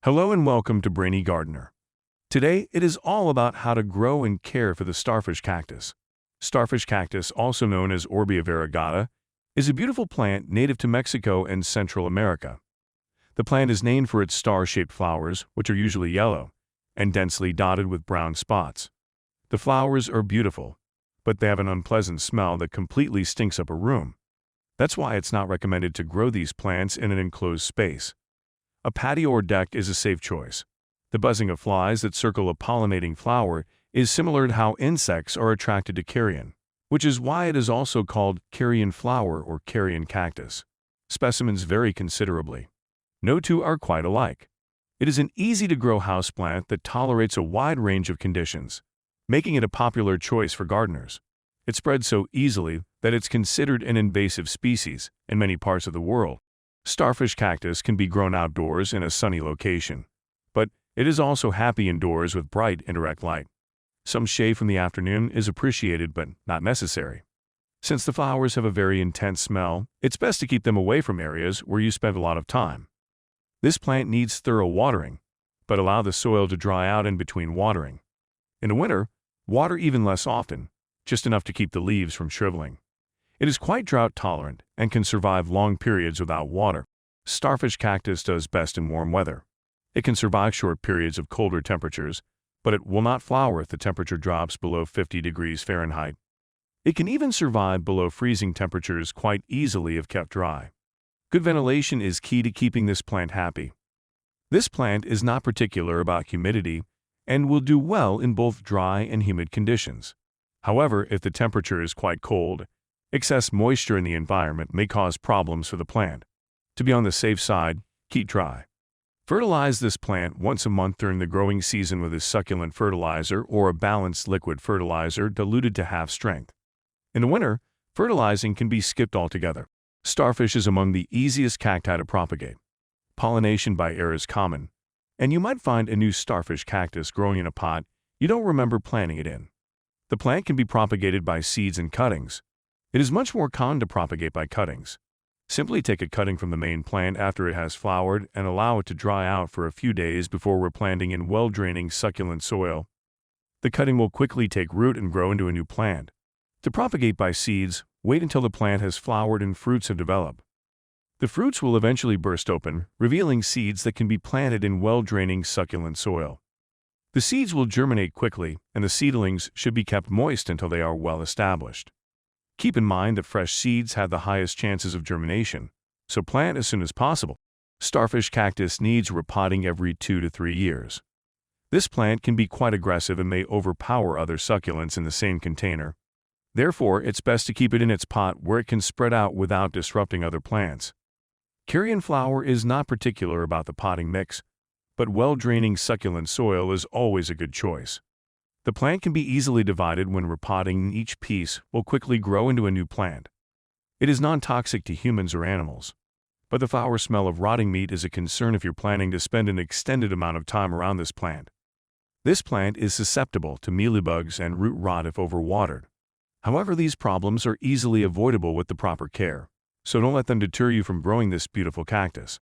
Hello and welcome to Brainy Gardener. Today, it is all about how to grow and care for the starfish cactus. Starfish cactus, also known as Orbea variegata, is a beautiful plant native to Mexico and Central America. The plant is named for its star-shaped flowers, which are usually yellow, and densely dotted with brown spots. The flowers are beautiful, but they have an unpleasant smell that completely stinks up a room. That's why it's not recommended to grow these plants in an enclosed space. A patio or deck is a safe choice. The buzzing of flies that circle a pollinating flower is similar to how insects are attracted to carrion, which is why it is also called carrion flower or carrion cactus. Specimens vary considerably. No two are quite alike. It is an easy-to-grow houseplant that tolerates a wide range of conditions, making it a popular choice for gardeners. It spreads so easily that it's considered an invasive species in many parts of the world. Starfish cactus can be grown outdoors in a sunny location, but it is also happy indoors with bright, indirect light. Some shade from the afternoon is appreciated but not necessary. Since the flowers have a very intense smell, it's best to keep them away from areas where you spend a lot of time. This plant needs thorough watering, but allow the soil to dry out in between watering. In the winter, water even less often, just enough to keep the leaves from shriveling. It is quite drought tolerant and can survive long periods without water. Starfish cactus does best in warm weather. It can survive short periods of colder temperatures, but it will not flower if the temperature drops below 50 degrees Fahrenheit. It can even survive below freezing temperatures quite easily if kept dry. Good ventilation is key to keeping this plant happy. This plant is not particular about humidity and will do well in both dry and humid conditions. However, if the temperature is quite cold, excess moisture in the environment may cause problems for the plant. To be on the safe side, keep dry. Fertilize this plant once a month during the growing season with a succulent fertilizer or a balanced liquid fertilizer diluted to half strength. In the winter, fertilizing can be skipped altogether. Starfish is among the easiest cacti to propagate. Pollination by air is common, and you might find a new starfish cactus growing in a pot you don't remember planting it in. The plant can be propagated by seeds and cuttings. It is much more common to propagate by cuttings. Simply take a cutting from the main plant after it has flowered and allow it to dry out for a few days before replanting in well-draining succulent soil. The cutting will quickly take root and grow into a new plant. To propagate by seeds, wait until the plant has flowered and fruits have developed. The fruits will eventually burst open, revealing seeds that can be planted in well-draining succulent soil. The seeds will germinate quickly, and the seedlings should be kept moist until they are well established. Keep in mind that fresh seeds have the highest chances of germination, so plant as soon as possible. Starfish cactus needs repotting every 2 to 3 years. This plant can be quite aggressive and may overpower other succulents in the same container. Therefore, it's best to keep it in its pot where it can spread out without disrupting other plants. Carrion flower is not particular about the potting mix, but well-draining succulent soil is always a good choice. The plant can be easily divided when repotting, and each piece will quickly grow into a new plant. It is non-toxic to humans or animals, but the foul smell of rotting meat is a concern if you're planning to spend an extended amount of time around this plant. This plant is susceptible to mealybugs and root rot if overwatered. However, these problems are easily avoidable with the proper care, so don't let them deter you from growing this beautiful cactus.